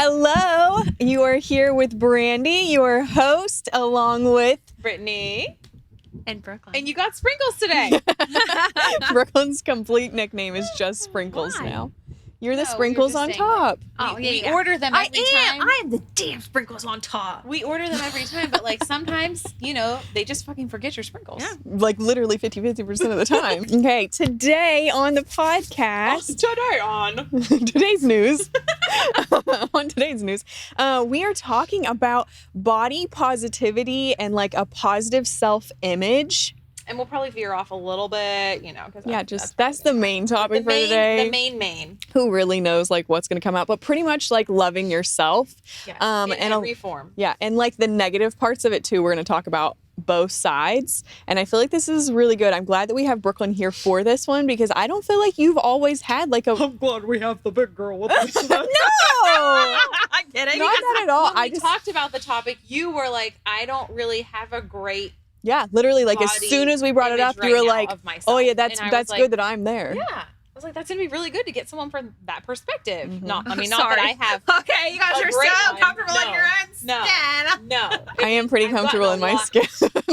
Hello, you are here with Brandy, your host, along with Brittany. And Brooklyn. And you got Sprinkles today. Brooklyn's complete nickname is just Sprinkles Why? now. You're the No, sprinkles you're on just saying, top. We order them every time. I am the damn sprinkles on top. We order them every time, but like sometimes, they just fucking forget your sprinkles. Yeah. Like literally 50% of the time. Okay, today on the podcast, Today on. today's news, on today's news, we are talking about body positivity and like a positive self-image. And we'll probably veer off a little bit, because Yeah, that's the main topic for today. The main. Who really knows like what's going to come out, but pretty much like loving yourself. Yeah. In and every form. Yeah, and like the negative parts of it too. We're going to talk about both sides, and I feel like this is really good. I'm glad that we have Brooklyn here for this one because I don't feel like you've always had like a. I'm glad we have the big girl with us. No, I'm kidding. not that at all. When we talked about the topic, you were like, I don't really have a great Yeah, literally, like as body soon as we brought it up, image you were right now like, of myself. "Oh yeah, And I was that's like, good that I'm there." Yeah. I was like, that's gonna be really good to get someone from that perspective. Mhm. Not that Sorry. I have. Okay, you guys A are great so one. comfortable No. in your own skin. No. I am pretty I've gotten comfortable a in my lot- skin.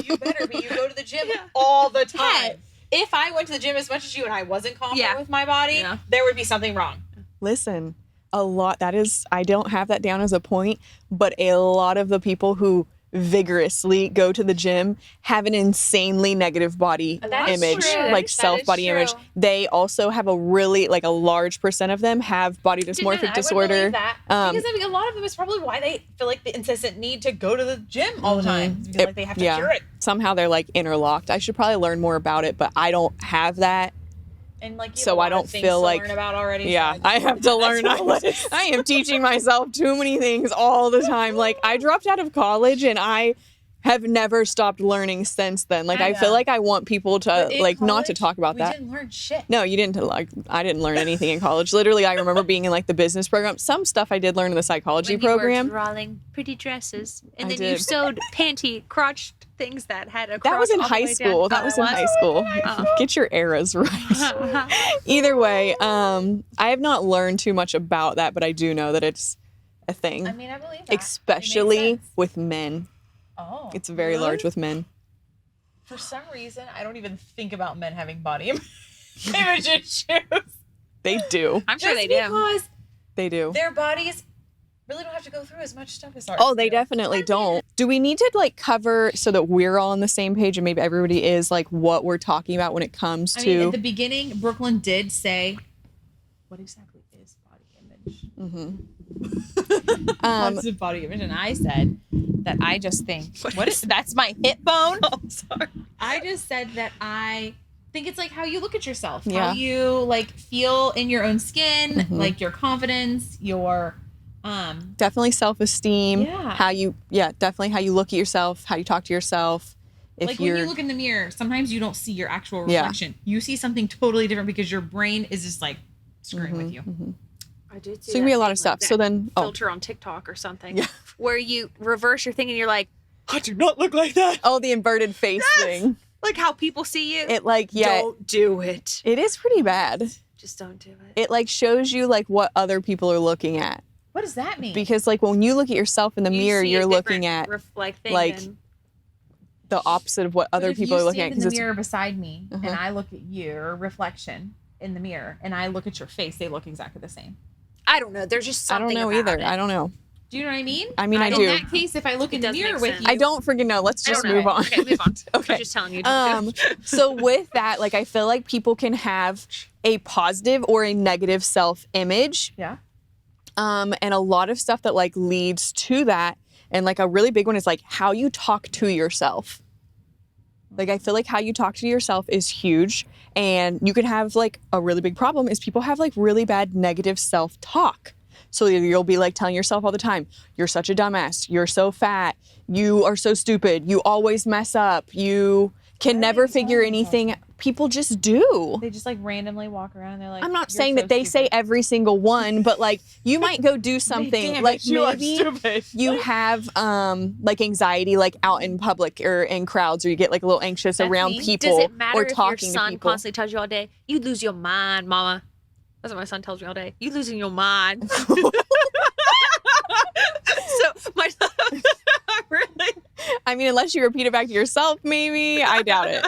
You better be. You go to the gym Yeah. all the time. Hey. If I went to the gym as much as you and I wasn't confident Yeah. with my body, Yeah. there would be something wrong. Listen, a lot. That is, I don't have that down as a point, but a lot of the people who vigorously go to the gym have an insanely negative body That's image, true. like That is self-body image. true. They also have a really, like a large percent of them have body dysmorphic I disorder. would believe that. Um, Because I think a lot of them is probably why they feel like the incessant need to go to the gym all the time. Because like they have to yeah. cure it. Somehow they're like interlocked. I should probably learn more about it, but I don't have that. And like you So have a I lot of don't things feel to like- learn about already. Yeah, so I have to learn. That's I am teaching myself too many things all the time. Like I dropped out of college and I have never stopped learning since then. Like I feel know. like I want people to But in like not to college, talk about we that. didn't learn shit. No, you didn't. Like I didn't learn anything in college. Literally, I remember being in like the business program. Some stuff I did learn in the psychology When you were program. drawing pretty dresses, and I then you did. sewed panty crotched things that had a cross That was in all the high way school. down. That was in high school. Get your eras right. Either way, I have not learned too much about that, but I do know that it's a thing. I mean, I believe that. It Especially makes sense. with men. Oh. It's very large with men. For some reason, I don't even think about men having body image issues. They do. I'm sure Just they do. because They do. their bodies really don't have to go through as much stuff as ours. Oh, they do. definitely don't. Do we need to like cover so that we're all on the same page and maybe everybody is like what we're talking about when it comes I to mean, at the beginning, Brooklyn did say, what exactly is body image? Positive body image. And I said that I just think, that's my hip bone? Oh, sorry. I just said that I think it's like how you look at yourself, Yeah. how you like feel in your own skin, Mhm. like your confidence, your definitely self-esteem, Yeah. definitely how you look at yourself, how you talk to yourself. If like you're when you look in the mirror, sometimes you don't see your actual Yeah. reflection. You see something totally different because your brain is just like screwing with you. I did so it can be a lot of stuff. So then filter on TikTok or something, Yeah. where you reverse your thing and you're like, I do not look like that. the inverted face thing. like how people see you. It like Don't do it. it is pretty bad. Just don't do it. It like shows you like what other people are looking at. What does that mean? Because like when you look at yourself in the You mirror, see a you're different looking at thing like, than- the opposite of what other people are looking at. in the Because mirror beside me, and Uh-huh. I look at your reflection in the mirror, and I look at your face, they look exactly the same. I don't know. There's just I something don't know about either. it. I don't know. Do you know what I mean? I mean, I in do. that case, if I look in the does mirror make with sense. you, I don't freaking know. Let's I just don't know. move on. Okay, move on. Okay. I'm just telling you. Don't do it. So with that, like I feel like people can have a positive or a negative self-image. Yeah. And a lot of stuff that like leads to that. And like a really big one is like how you talk to yourself. Like I feel like how you talk to yourself is huge. And you can have like a really big problem is people have like really bad negative self-talk. So you'll be like telling yourself all the time, you're such a dumbass, you're so fat, you are so stupid, you always mess up, you can never figure anything. People just do. they just like randomly walk around and they're like, I'm not "You're saying so that they say stupid." every single one, but like you might go do something Damn like it, you are maybe stupid. you have like anxiety like out in public or in crowds, or you get like a little anxious That's around me. people Does it matter or if your talking to son people. constantly tells you all day, you lose your mind, mama? That's what my son tells me all day. You losing your mind. I mean, unless you repeat it back to yourself, maybe. I doubt it.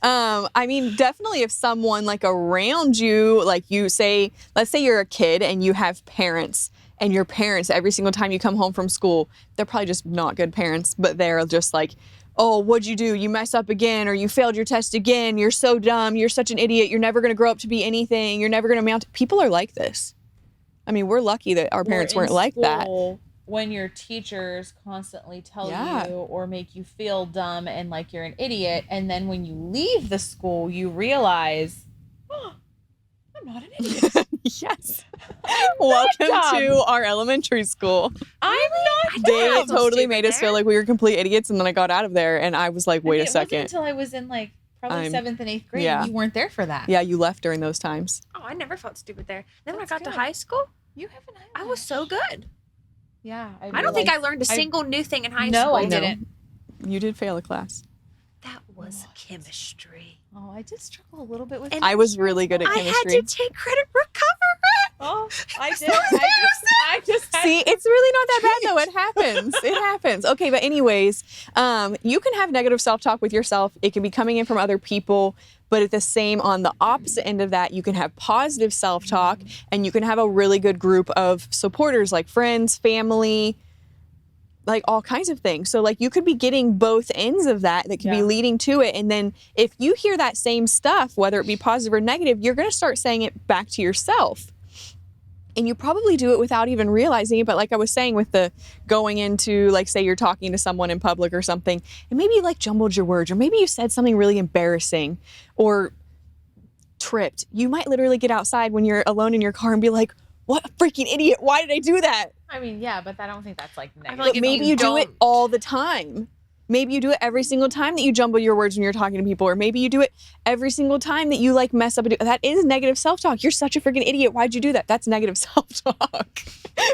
I mean, definitely if someone like around you, like you say, let's say you're a kid and you have parents, and your parents, every single time you come home from school, they're probably just not good parents, but they're just like, oh, what'd you do? You mess up again, or you failed your test again. You're so dumb. You're such an idiot. You're never going to grow up to be anything. You're never going to amount. People are like this. I mean, we're lucky that our parents Or in weren't like that. school, when your teachers constantly tell Yeah. you or make you feel dumb and like you're an idiot, and then when you leave the school, you realize, oh, I'm not an idiot. Yes. Welcome dumb. to our elementary school. I'm not. They I was totally stupid made us feel there. like we were complete idiots, and then I got out of there, and I was like, wait a It wasn't second. until I was in like probably I'm- 7th and 8th grade. yeah. You weren't there for that. Yeah, you left during those times. Oh, I never felt stupid there. Then when I That's got to good. high school, You haven't. I was so good. Yeah. I don't think I learned a single new thing in high No, school. I No. didn't. You did fail a class. That was chemistry. Oh, I did struggle a little bit with. And I was really good at I had chemistry. to take credit recover it. Oh, I was did. so I just had See, it's really not that bad though. It happens. It happens. Okay, but anyways, you can have negative self-talk with yourself. It can be coming in from other people, but at the same, on the opposite end of that, you can have positive self-talk, and you can have a really good group of supporters like friends, family, like all kinds of things. So like you could be getting both ends of that could be Yeah. leading to it. And then if you hear that same stuff, whether it be positive or negative, you're going to start saying it back to yourself. And you probably do it without even realizing it. But like I was saying with the going into, like, say you're talking to someone in public or something, and maybe you like jumbled your words, or maybe you said something really embarrassing or tripped. You might literally get outside when you're alone in your car and be like, what a freaking idiot. Why did I do that? I mean, yeah, but I don't think that's like negative. like But if maybe you you do it don't- all the time. Maybe you do it every single time that you jumble your words when you're talking to people, or maybe you do it every single time that you like mess up. That is negative self-talk. You're such a freaking idiot. Why'd you do that? That's negative self-talk.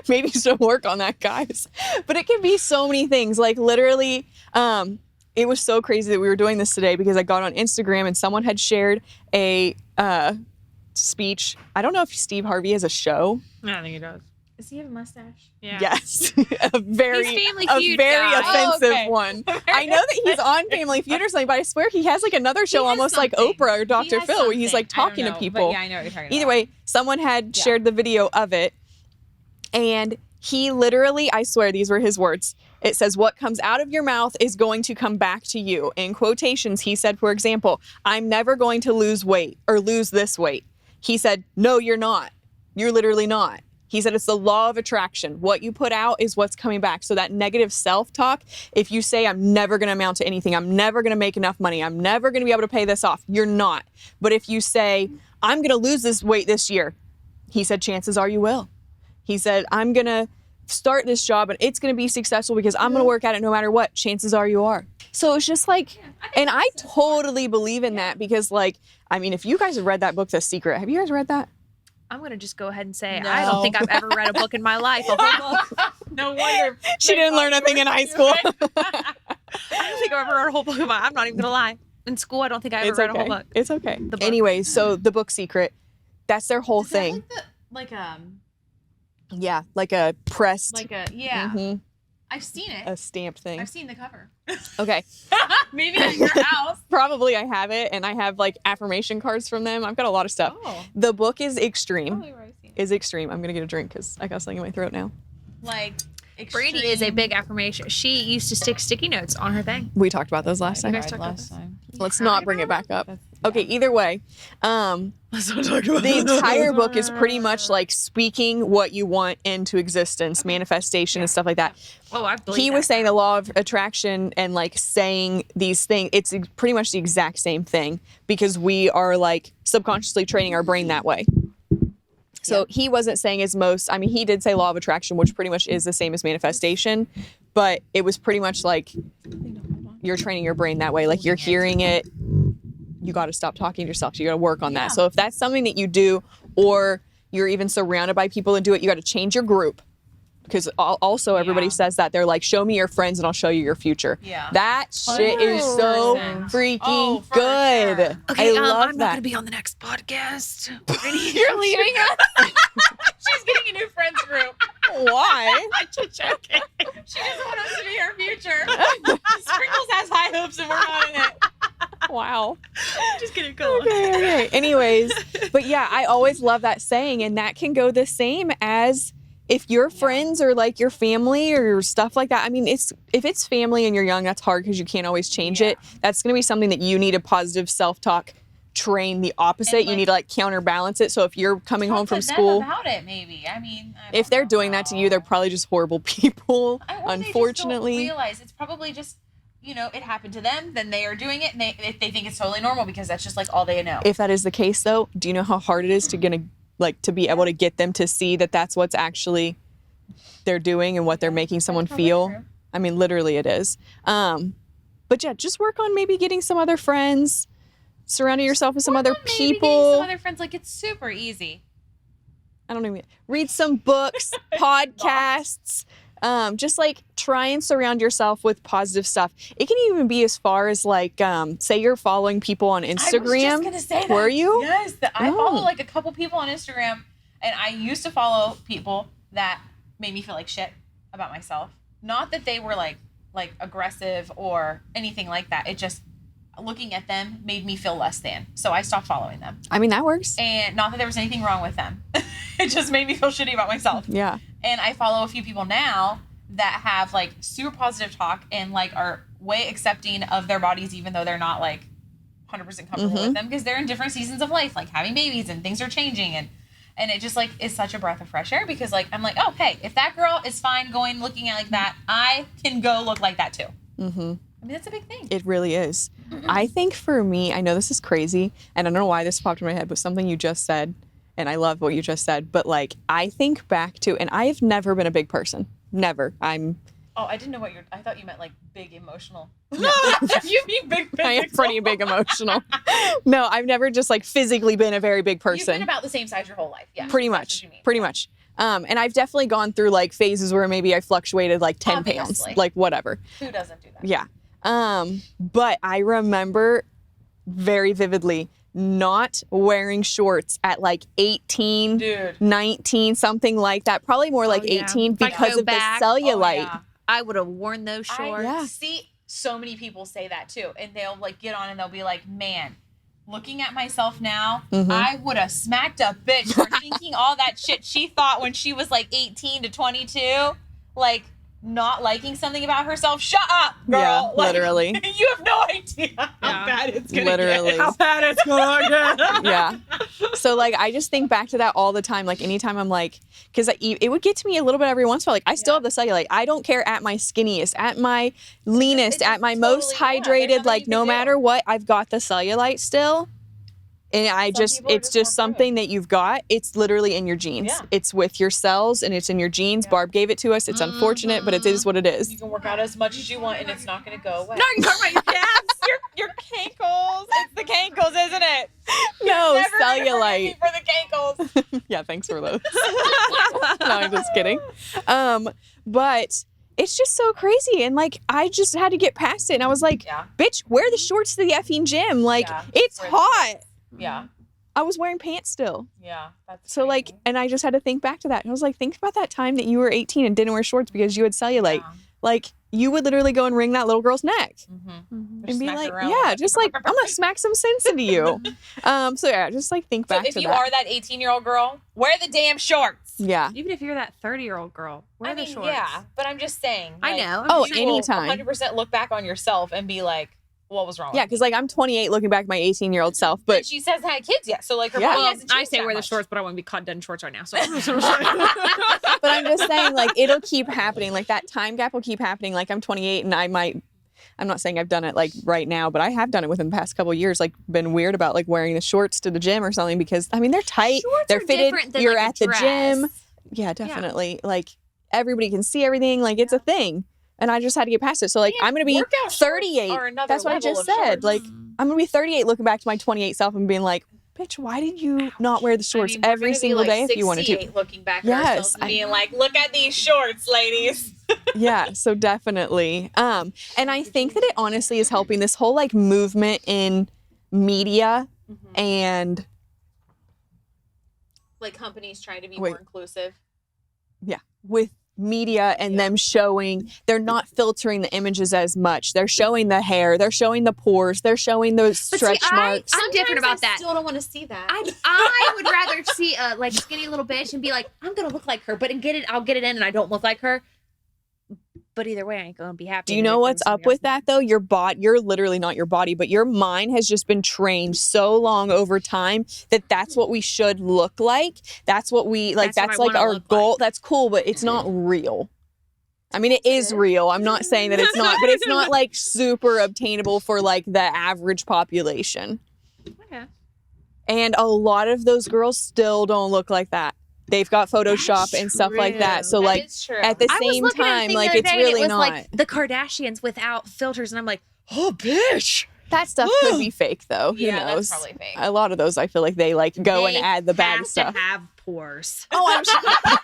Maybe you should work on that, guys. But it can be so many things. Like literally, it was so crazy that we were doing this today because I got on Instagram and someone had shared a speech. I don't know if Steve Harvey has a show. I think he does. Does he have a mustache? Yeah. Yes, a very, He's Family a Feud very guy. offensive Oh, okay. one. I know that he's on Family Feud or something, but I swear he has like another show, He has almost like something. Oprah or He Dr. has Phil, where he's like something. I talking don't to know, people. But yeah, I know what you're talking Either about. way, someone had Yeah. shared the video of it, and he literally, I swear, these were his words. It says, "What comes out of your mouth is going to come back to you." In quotations, he said, for example, "I'm never going to lose weight or lose this weight." He said, "No, you're not. You're literally not." He said it's the law of attraction. What you put out is what's coming back. So that negative self-talk, if you say, "I'm never going to amount to anything. I'm never going to make enough money. I'm never going to be able to pay this off," you're not. But if you say, "I'm going to lose this weight this year," he said, chances are you will. He said, "I'm going to start this job and it's going to be successful because I'm going to work at it no matter what." Chances are you are. So it's just like, and I totally believe in that because, like, I mean, if you guys have read that book, The Secret, have you guys read that? I'm going to just go ahead and say No. I don't think I've ever read a book in my life. A whole book. No wonder. She didn't learn nothing in high school. I don't think I've ever read a whole book in my I'm not even going to lie. In school, I don't think I ever It's read okay. a whole book. It's okay. The book. Anyways, so the book Secret, that's their whole Is that thing. like Yeah, like a pressed, a yeah. mhm, I've seen it. a stamped thing. I've seen the cover. Okay, Maybe at your house. probably I have it, and I have like affirmation cards from them. I've got a lot of stuff. Oh, The book is extreme. probably where I've seen it. Is extreme. I'm gonna get a drink because I got something in my throat now. Like Brady is a big affirmation. She used to stick sticky notes on her thing. We talked about those last You time. guys talked about last this? time. Let's not bring it back up. That's- Okay, either way, Let's not talk about the entire book is pretty much like speaking what you want into existence, manifestation and stuff like that. Oh, I believe He that. was saying the law of attraction and like saying these things, it's pretty much the exact same thing because we are like subconsciously training our brain that way. So he wasn't saying as most, I mean, he did say law of attraction, which pretty much is the same as manifestation, but it was pretty much like you're training your brain that way. Like you're hearing it, you got to stop talking to yourself. You got to work on that. So if that's something that you do, or you're even surrounded by people that do it, you got to change your group. Because also everybody Yeah. says that. They're like, show me your friends and I'll show you your future. Yeah. That shit is so 100%. freaking Oh, for good. sure. Okay, I love I'm not that. going to be on the next podcast. You're leaving us. She's getting a new friends group. Why? I'm just joking. She doesn't want us to be her future. Sprinkles has high hopes and we're not in it. Wow. Just kidding. Go on. Okay. Anyways, but yeah, I always love that saying, and that can go the same as if your friends or like your family or stuff like that. I mean, if it's family and you're young, that's hard because you can't always change it. That's going to be something that you need a positive self-talk train the opposite. You need to like counterbalance it. So if you're coming home from school about it, maybe. I mean, if they're doing that to you, they're probably just horrible people. Unfortunately, they just don't realize it's probably just, you know, it happened to them. Then they are doing it, and they think it's totally normal because that's just like all they know. if that is the case, though, do you know how hard it is to be able to get them to see that that's what's actually they're doing and what they're making someone feel? True. I mean, literally, it is. But yeah, just work on maybe getting some other friends, surrounding yourself with some other people. Some other friends, like it's super easy. I don't even read some books, podcasts. Just like try and surround yourself with positive stuff. It can even be as far as like, say you're following people on Instagram. I was just gonna say that. Were you? Yes, I follow like a couple people on Instagram, and I used to follow people that made me feel like shit about myself. Not that they were like aggressive or anything like that. It just looking at them made me feel less than. So I stopped following them. I mean, that works. And not that there was anything wrong with them. It just made me feel shitty about myself. Yeah. And I follow a few people now that have like super positive talk and like are way accepting of their bodies, even though they're not like 100% comfortable with them, because they're in different seasons of life, like having babies and things are changing. And it just like is such a breath of fresh air because like, I'm like, oh, hey, if that girl is fine going looking at like that, I can go look like that too. Mm-hmm. I mean, that's a big thing. It really is. I think for me, I know this is crazy, and I don't know why this popped in my head, but something you just said, and I love what you just said, but like, I think back to, and I've never been a big person. Never. Oh, I didn't know I thought you meant like big emotional. You mean big physical. I am pretty big emotional. No, I've never just like physically been a very big person. You've been about the same size your whole life. Yeah. Pretty much. Pretty much. And I've definitely gone through like phases where maybe I fluctuated like 10 pounds, like whatever. Who doesn't do that? Yeah. But I remember very vividly not wearing shorts at like 18, Dude. 19, something like that. Probably more like 18 because of the cellulite. Oh, yeah. I would have worn those shorts. Yeah. See, so many people say that too. And they'll like get on and they'll be like, man, looking at myself now, I would have smacked a bitch for thinking all that shit she thought when she was like 18 to 22. Like, not liking something about herself. Shut up, girl. Yeah, Like, literally. You have no idea how bad it's gonna Literally. get. How bad it's gonna get. Yeah. So like, I just think back to that all the time. Like anytime I'm like, because it would get to me a little bit every once in a while. Like I still have the cellulite. I don't care at my skinniest, at my leanest, at my most totally, yeah, there's hydrated. nothing Like you can no do. matter what, I've got the cellulite still. And people are it's just just more something that you've got. It's literally in your genes. Yeah. It's with your cells and it's in your genes. Barb gave it to us. It's unfortunate, but it is what it is. You can work out as much as you want and it's not gonna go away. No, you talking about your calves? your cankles. It's the cankles, isn't it? No, Never gonna forgive cellulite. me for the cankles. Yeah, thanks for those. No, I'm just kidding. But it's just so crazy. And like, I just had to get past it. And I was like, Yeah. bitch, wear the shorts to the effing gym. Like, Yeah. it's Wear the hot. Yeah. I was wearing pants still. Yeah. That's So like, crazy. and I just had to think back to that. And I was like, think about that time that you were 18 and didn't wear shorts because you had cellulite. Yeah. Like, you would literally go and wring that little girl's neck Just and be smack like, her around yeah, with it. just like, I'm gonna smack some sense into you. So yeah, just like think So back if to you that. are that 18-year-old girl, wear the damn shorts. Yeah. Even if you're that 30-year-old girl, wear I the mean, shorts. yeah, but I'm just saying. I like, know. Oh, you will anytime. 100% look back on yourself and be like, what was wrong? Yeah, with because like I'm 28 looking back at my 18-year-old self, me? but And she says had kids yet, so like her Yeah. body Well, hasn't I changed say that wear the much. shorts, but I want to be caught dead in shorts right now. So but I'm just saying, like, it'll keep happening. Like, that time gap will keep happening. Like, I'm 28 and I'm not saying I've done it, like, right now, but I have done it within the past couple of years. Like, been weird about, like, wearing the shorts to the gym or something because, I mean, they're tight. Shorts they're are fitted. different than, You're like, a at the dress. gym. Yeah, definitely. Like, everybody can see everything. Like, it's a thing. And I just had to get past it. So, like, Yeah, I'm going to be workout shorts 38. are another That's what I level just of said. shorts. Like, I'm going to be 38 looking back to my 28 self and being like, bitch, why did you not wear the shorts I mean, we're every gonna be, single like, day if you wanted to? 68 looking back at Yes, ourselves and being like, look at these shorts, ladies. Yeah, so definitely. And I think that it honestly is helping this whole like movement in media and Like companies trying to be Wait. more inclusive. yeah, with media and them showing, they're not filtering the images as much. They're showing the hair, they're showing the pores, they're showing those stretch marks. I'm different about that. I still don't want to see that. I would rather see a like skinny little bitch and be like, I'm gonna look like her, but I'll get it in and I don't look like her. But either way, I ain't gonna be happy. Do you know what's up with that though? Your body, you're literally not your body, but your mind has just been trained so long over time that that's what we should look like. That's what we like. That's That's what I like wanna our look goal. That's cool, but it's not real. I mean, it is real. I'm not saying that it's not, but it's not like super obtainable for like the average population. Okay. And a lot of those girls still don't look like that. They've got Photoshop and stuff like that. So like is true. at the I was same looking at a time, thing like the other it's day and really it was not. like the Kardashians without filters, and I'm like, Oh, bitch. That stuff could be fake though. Who Yeah, knows? that's probably fake. A lot of those I feel like they like go and they add the bad have stuff. to have pores. Oh, I'm sure.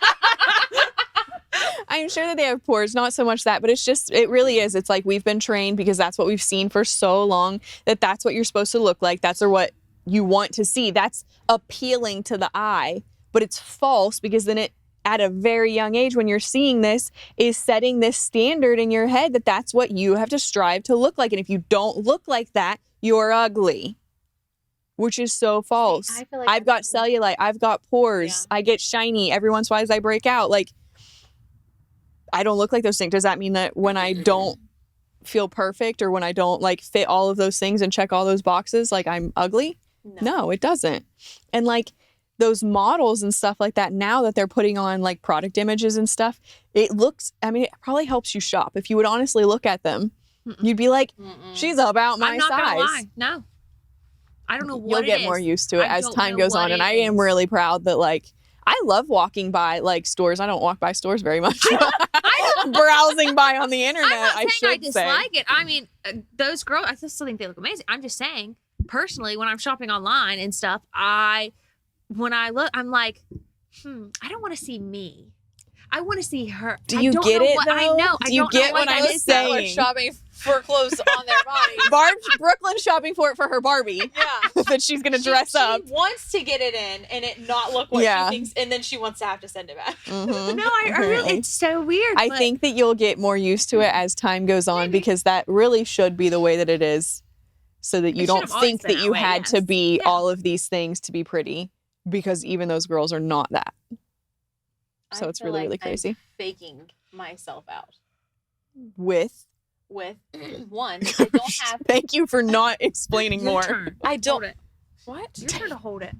I'm sure that they have pores, not so much that, but it's just, it really is. It's like we've been trained because that's what we've seen for so long that that's what you're supposed to look like. That's what you want to see. That's appealing to the eye, but it's false because then it, at a very young age, when you're seeing this, is setting this standard in your head that that's what you have to strive to look like. And if you don't look like that, you're ugly, which is so false. I feel like I've got cellulite. I've got pores. I get shiny. Every once in a while as I break out. Like, I don't look like those things. Does that mean that when I don't feel perfect or when I don't like fit all of those things and check all those boxes, like I'm ugly? No, it doesn't. And like those models and stuff like that now that they're putting on like product images and stuff, it looks, I mean, it probably helps you shop. If you would honestly look at them, you'd be like, she's about my I'm not size. gonna lie. No. I don't know what You'll get it more is. used to it I as don't time know goes what on. And it I am is. really proud that like, I love walking by like stores. I don't walk by stores very much. Browsing by on the internet, I'm not I saying I should say. dislike it. I mean, those girls, I still think they look amazing. I'm just saying, personally, when I'm shopping online and stuff, when I look, I'm like, I don't want to see me. I want to see her. Do I you don't get know it, what, I though? know. Do you get what I'm saying? shopping for clothes on their body. Brooklyn's shopping for it for her Barbie Yeah. that she's gonna dress up. She wants to get it in and it not look what Yeah. she thinks, and then she wants to have to send it back. Mhm. No, I really, it's so weird. I but think that you'll get more used to it as time goes on because that really should be the way that it is, so that you It should don't have always think been that that you way, had to yes. be Yeah. all of these things to be pretty, because even those girls are not that. So I it's feel really, like really crazy. I'm faking myself out With with one. I don't have. thank you for not explaining your more. turn. I don't. Hold it. What? Your turn to hold it.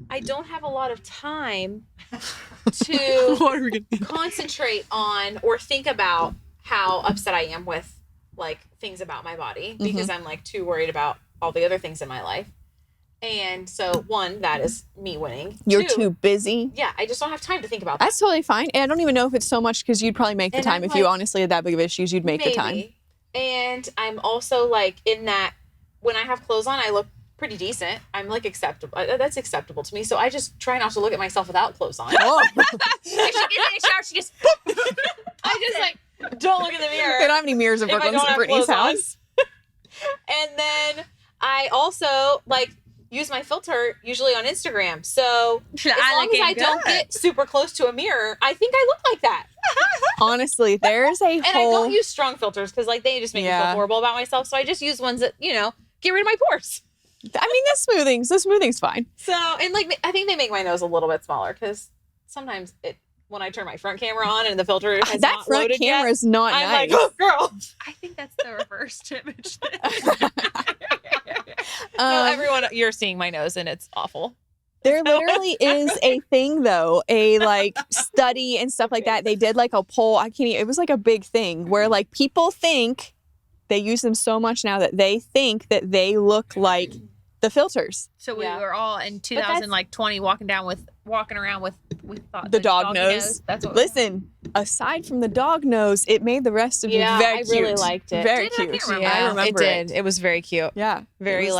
I don't have a lot of time to What are we gonna concentrate on or think about how upset I am with like things about my body because I'm like too worried about all the other things in my life. And so one, that is me winning. You're Two, too busy. Yeah, I just don't have time to think about that. That's totally fine. And I don't even know if it's so much because you'd probably make the And time. I'm If you like, honestly had that big of issues, you'd make the time. Maybe. And I'm also like in that when I have clothes on, I look pretty decent. I'm like acceptable. That's acceptable to me. So I just try not to look at myself without clothes on. Oh, If she gets in the shower, she just. I just like don't look in the mirror. they don't have any mirrors in If I Brooklyn's don't have Brittany's clothes on. house. And then I also like use my filter usually on Instagram. So as long as I don't get super close to a mirror, I think I look like that. Honestly, there's a And I whole. don't use strong filters because like they just make me Yeah. feel horrible about myself. So I just use ones that, you know, get rid of my pores. I mean, the smoothing's fine. So, and like, I think they make my nose a little bit smaller because sometimes when I turn my front camera on and the filter has That not front loaded camera yet, is not I'm nice. like, oh, girl. I think that's the reversed image. So everyone, you're seeing my nose and it's awful. There literally is a thing though, a like study and stuff like that. They did like a poll. It was like a big thing where like people think they use them so much now that they think that they look like the filters. So we Yeah. were all in 2020 walking around with we thought The dog nose. That's what. Listen, aside from the dog nose, it made the rest of you Yeah, very I cute. really liked it. Very Did I? I cute. can't remember. I remember it did. It was very cute. Yeah. Very It was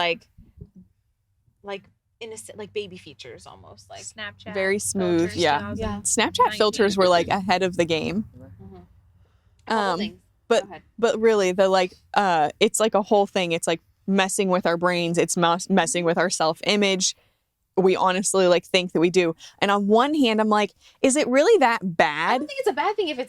Like innocent, like baby features almost. Like, Snapchat. very smooth. filters, Yeah. 2000. Yeah. Snapchat 19. filters were like ahead of the game. a couple Um, things. but- Go ahead. But really, the like, it's like a whole thing. It's like messing with our brains. It's messing with our self-image. we honestly like think that we do. And on one hand, I'm like, is it really that I bad? don't think it's a bad thing if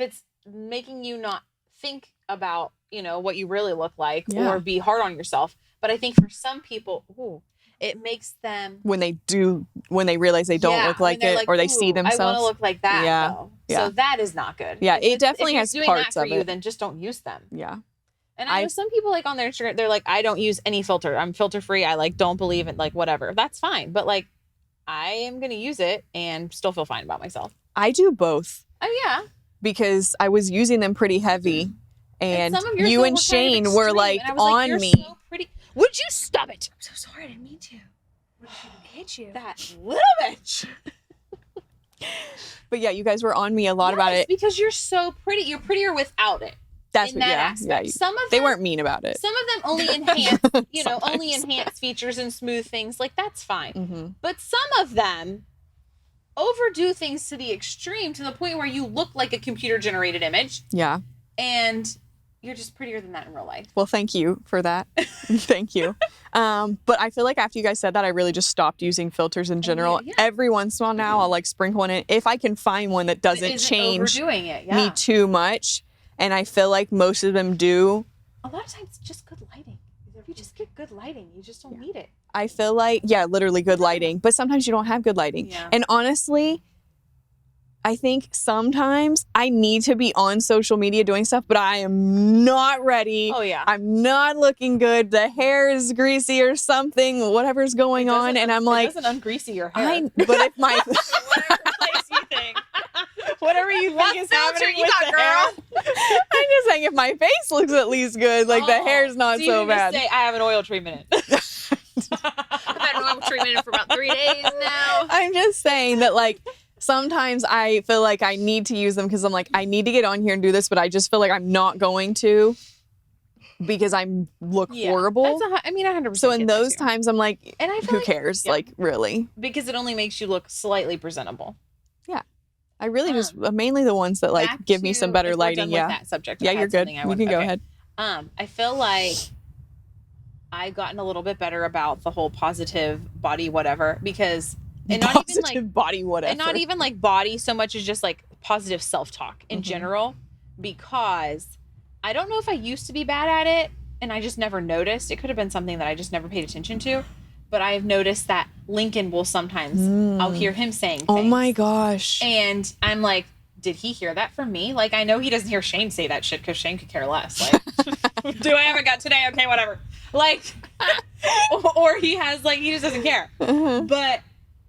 it's making you not think about, what you really look like Yeah. or be hard on yourself. But I think for some people, it makes them When they realize they don't look like when they're it, like, or they "Ooh, see I want themselves. to look like that. Yeah. Though. Yeah. So that is not good. Yeah, it If definitely it's has doing parts that for of you, it. then just don't use them. Yeah. And I know some people like on their Instagram, they're like, I don't use any filter. I'm filter free. I like don't believe in like whatever. That's fine. But like, I am gonna use it and still feel fine about myself. I do both Oh yeah. because I was using them pretty heavy. And some of yours you though and were kind of Shane were extreme, like and I was on "You're me. So pretty. Would you stop it? I'm so sorry. I didn't mean to. I hit you. That little bitch. But yeah, you guys were on me a lot about Yes, it. because you're so pretty. You're prettier without it. That's in what, that yeah, aspect. yeah. Some of They them, weren't mean about it. Some of them only enhance, only Sometimes. enhance features and smooth things. Like that's fine. Hmm. But some of them overdo things to the extreme to the point where you look like a computer generated image Yeah. and you're just prettier than that in real life. Well, thank you for that. Thank you. But I feel like after you guys said that, I really just stopped using filters in general. yeah. Every once in a while now, I'll like sprinkle one in if I can find one that doesn't Isn't change overdoing it. Yeah. me too much. And I feel like most of them do. A lot of times it's just good lighting. If you just get good lighting, you just don't need it. I feel like, yeah, literally good lighting. But sometimes you don't have good lighting. Yeah. And honestly, I think sometimes I need to be on social media doing stuff, but I am not ready. Oh yeah. I'm not looking good. The hair is greasy or something, whatever's going on. And I'm like, it doesn't ungreasy your hair. but if my, Place you think. Whatever you think is happening you with got, the hair. I'm just saying if my face looks at least good, like the hair's not so so you bad. Just say I have an oil treatment. I've had normal treatment for about 3 days now. I'm just saying that like sometimes I feel like I need to use them because I'm like, I need to get on here and do this, but I just feel like I'm not going to because I look horrible. I 100%. So in get that those too. times, I'm like, And I feel who like- cares? yeah. Like, really? because it only makes you look slightly presentable. I really just mainly the ones that like Back give me to- some better if we're lighting. done Yeah. with that subject. Yeah, I you're had good. something I You wanted- can go okay. ahead. I feel like I've gotten a little bit better about the whole positive body whatever because and not even like Positive body, whatever. and not even like body so much as just like positive self-talk in Mhm. general because I don't know if I used to be bad at it and I just never noticed. It could have been something that I just never paid attention to, but I've noticed that Lincoln will sometimes I'll hear him saying things. Oh my gosh. And I'm like, did he hear that from me? Like, I know he doesn't hear Shane say that shit because Shane could care less. Like, do I have a gut today? Okay, whatever. Like, or he has, like, he just doesn't care. Uh-huh. But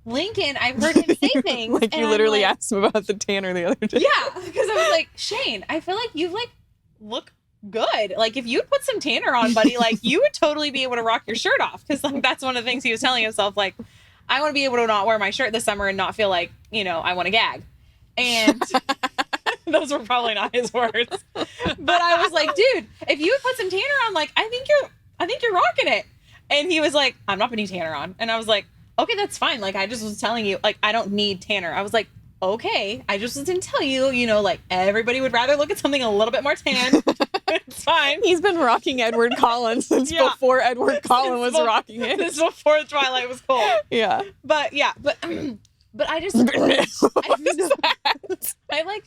Lincoln, I've heard him say things. Like and you I'm literally like, asked him about the tanner the other day. Yeah, because I was like, Shane, I feel like you, like, look good. Like, if you'd put some tanner on, buddy, like, you would totally be able to rock your shirt off. Because, like, that's one of the things he was telling himself. Like, I want to be able to not wear my shirt this summer and not feel like, I want to gag. And those were probably not his words. But I was like, dude, if you would put some tanner on, like, I think you're rocking it. And he was like, I'm not putting tanner on. And I was like, okay, that's fine. Like, I just was telling you, like, I don't need tanner. I was like, okay, I just was going to tell you, like, everybody would rather look at something a little bit more tan. It's fine. He's been rocking Edward Collins since Yeah. before Edward Collins was before- rocking it. This is before Twilight was cool. Yeah. But yeah, but I just, What is that? I like,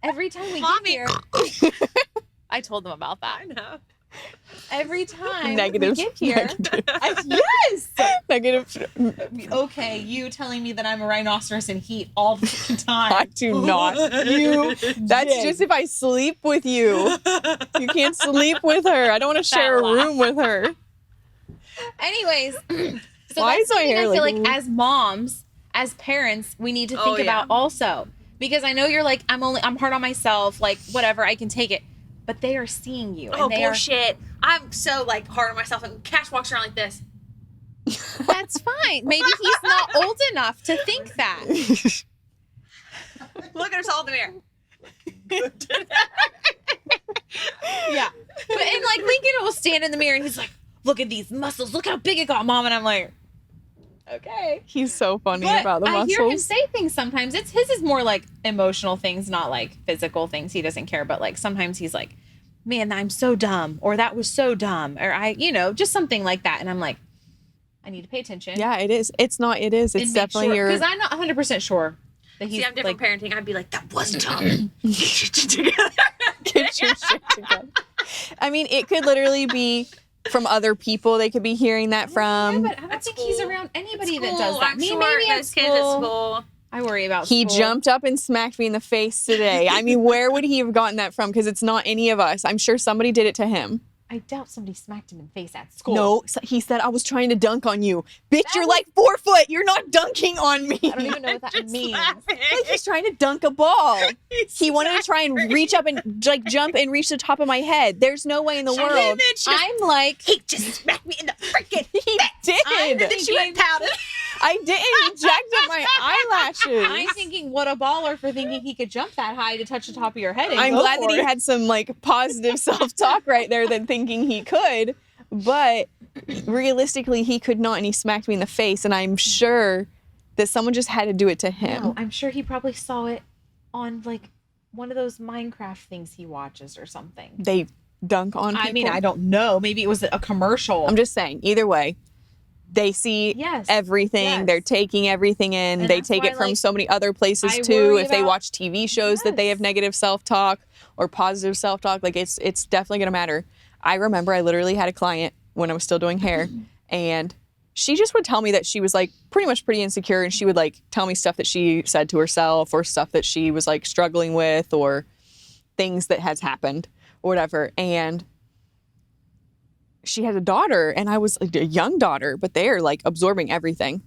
every time we Mommy. get here, I told them about that. I know. Every time Negative. we get here, Negative. yes. Negative. Okay, you telling me that I'm a rhinoceros in heat all the time. I do not. You. That's did. just if I sleep with you. You can't sleep with her. I don't want to share a room with her. Anyways, so Why that's is my something hair I feel like- like as moms, as parents, we need to think Oh, yeah. about also. Because I know you're like, I'm hard on myself, like whatever, I can take it. But they are seeing you. Oh, and they bullshit. I'm so, like, hard on myself. And Cash walks around like this. That's fine. Maybe he's not old enough to think that. Look at us all in the mirror. Yeah. But and like Lincoln will stand in the mirror and he's like, look at these muscles. Look how big it got, Mom. And I'm like, okay. He's so funny But about the I hear him muscles. say things sometimes. His is more like emotional things, not like physical things. He doesn't care. But like sometimes he's like, man, I'm so dumb. Or that was so dumb. Or just something like that. And I'm like, I need to pay attention. Yeah, it is. It's not. It is. It's definitely your. Because I'm not 100% sure that he's See, I'm different like, parenting. I'd be like, that wasn't Tommy. Get your shit together. Get your shit together. I mean, it could literally be from other people. They could be hearing that from. but I don't think he's around anybody that School, does that. I'm Me, sure maybe at those kids at school. school. I worry about He school. jumped up and smacked me in the face today. I mean, where would he have gotten that from? Because it's not any of us. I'm sure somebody did it to him. I doubt somebody smacked him in the face at school. No, he said I was trying to dunk on you. Bitch, you're like 4 foot. You're not dunking on me. I don't even know what that means. Like he's trying to dunk a ball. He wanted to try and reach up and like jump and reach the top of my head. There's no way in the world. I'm like, He just smacked me in the freaking. He I'm did. thinking, I didn't. He jacked up my eyelashes. I'm thinking, what a baller for thinking he could jump that high to touch the top of your head. And I'm go glad for that he it. had some like positive self-talk right there than thinking he could. But realistically, he could not, and he smacked me in the face. And I'm sure that someone just had to do it to him. No, I'm sure he probably saw it on like one of those Minecraft things he watches or something. They dunk on people. I mean, I don't know. Maybe it was a commercial. I'm just saying. Either way, they see Yes. everything. Yes. They're taking everything in. And they that's take why, it from like, so many other places I too. worry If they about- watch TV shows that they have Yes. negative self-talk or positive self-talk, like it's definitely gonna matter. I remember I literally had a client when I was still doing hair, and she just would tell me that she was like pretty insecure, and she would like tell me stuff that she said to herself or stuff that she was like struggling with or things that has happened or whatever. And she had a daughter, and I was like a young daughter, but they're like absorbing everything.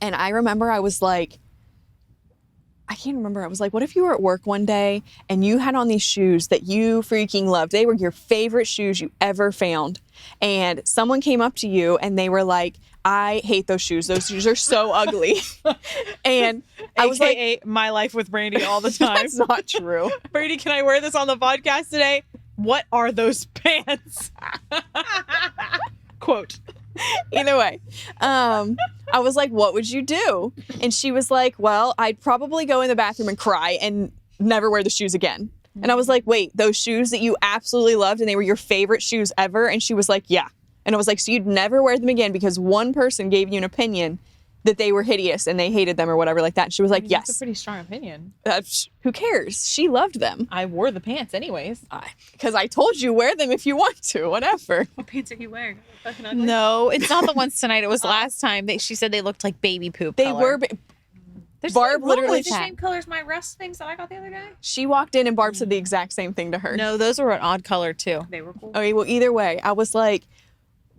And I remember I was like, I can't remember. I was like, what if you were at work one day and you had on these shoes that you freaking loved? They were your favorite shoes you ever found. And someone came up to you and they were like, I hate those shoes. Those shoes are so ugly. And I was like, AKA my life with Brandy all the time. that's not true. Brandy, can I wear this on the podcast today? What are those pants? Quote. Either way, I was like, what would you do? And she was like, well, I'd probably go in the bathroom and cry and never wear the shoes again. And I was like, wait, those shoes that you absolutely loved and they were your favorite shoes ever? And she was like, yeah. And I was like, so you'd never wear them again because one person gave you an opinion that they were hideous and they hated them or whatever like that. And she was like, That's a yes. pretty strong opinion. Who cares? She loved them. I wore the pants anyways. Because I told you, wear them if you want to, whatever. What pants are you wearing? Fucking ugly. No, it's not the ones tonight. It was last time. She said they looked like baby poop. They color. were. There's Barb nothing wrong literally with The that. same color as my Rust things that I got the other day. She walked in and Barb said the exact same thing to her. No, those were an odd color too. They were cool. Okay, well, either way, I was like,